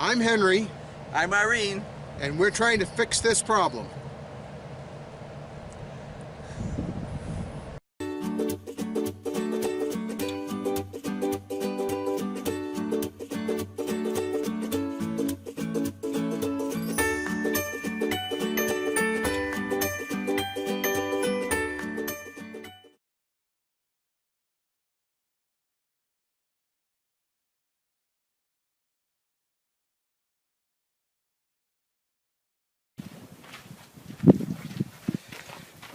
I'm Henry. I'm Irene. And we're trying to fix this problem.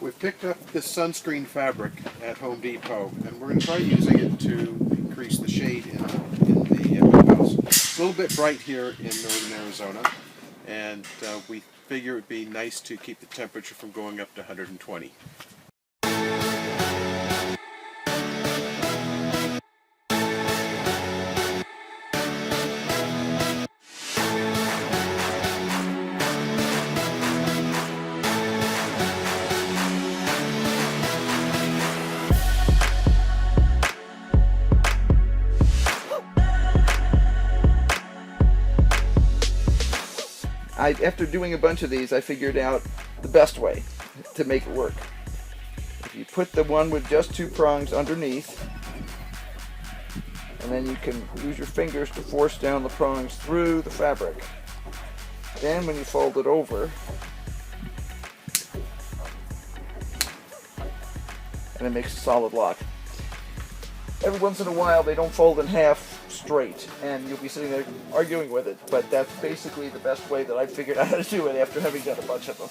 We've picked up this sunscreen fabric at Home Depot, and we're going to try using it to increase the shade in the house. It's a little bit bright here in northern Arizona, and we figure it would be nice to keep the temperature from going up to 120. After doing a bunch of these, I figured out the best way to make it work. If you put the one with just two prongs underneath, and then you can use your fingers to force down the prongs through the fabric. Then when you fold it over, and it makes a solid lock. Every once in a while they don't fold in half straight, and you'll be sitting there arguing with it, but that's basically the best way that I've figured out how to do it after having done a bunch of them.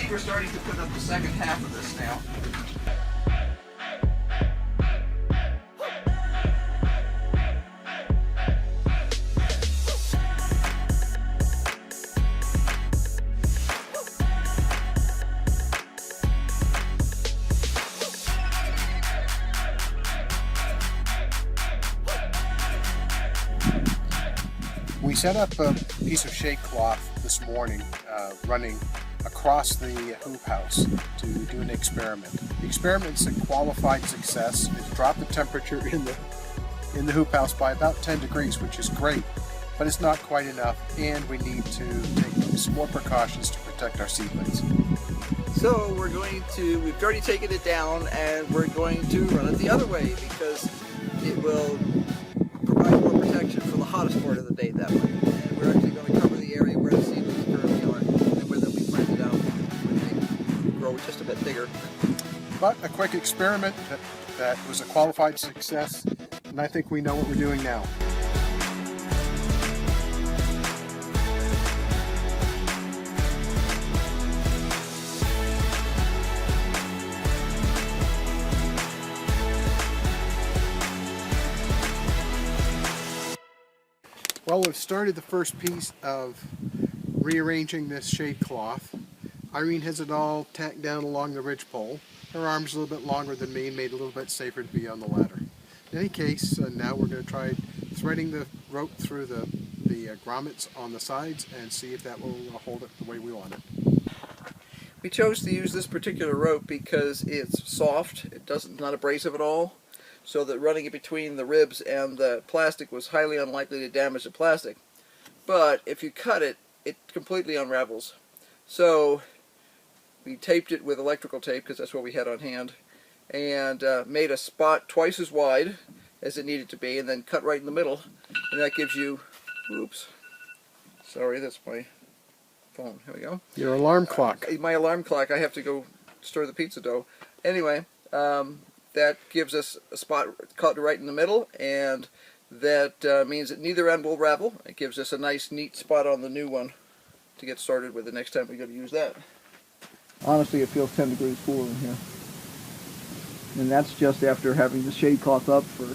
We're starting to put up the second half of this now. We set up a piece of shade cloth this morning running across the hoop house to do an experiment. The experiment's a qualified success. It's dropped the temperature in the hoop house by about 10 degrees, which is great, but it's not quite enough, and we need to take some more precautions to protect our seedlings. So we've already taken it down, and we're going to run it the other way because it will provide more protection for the hottest part of the day that way. And we're actually going to cover the area where the seedlings currently are and where they'll be planted out when they grow just a bit bigger. But a quick experiment that was a qualified success, and I think we know what we're doing now. Well, we've started the first piece of rearranging this shade cloth. Irene has it all tacked down along the ridgepole. Her arm's a little bit longer than me, made it a little bit safer to be on the ladder. In any case, now we're going to try threading the rope through the grommets on the sides and see if that will hold it the way we want it. We chose to use this particular rope because it's soft, not abrasive at all, so that running it between the ribs and the plastic was highly unlikely to damage the plastic. But if you cut it, it completely unravels. So we taped it with electrical tape because that's what we had on hand, and made a spot twice as wide as it needed to be, and then cut right in the middle, and that gives you, oops, sorry, that's my phone, here we go. Your alarm clock. My alarm clock, I have to go stir the pizza dough. Anyway, that gives us a spot cut right in the middle, and that means that neither end will ravel. It gives us a nice neat spot on the new one to get started with the next time we go to use that. Honestly, it feels 10 degrees cooler in here. And that's just after having the shade cloth up for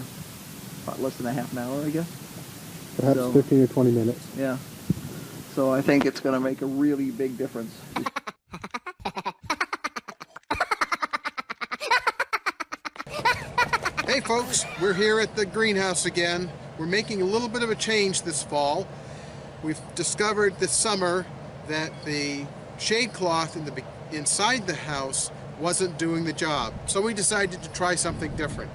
about less than a half an hour, I guess. Perhaps 15 or 20 minutes. Yeah. So I think it's going to make a really big difference. Hey folks, we're here at the greenhouse again. We're making a little bit of a change this fall. We've discovered this summer that the shade cloth inside the house wasn't doing the job. So we decided to try something different.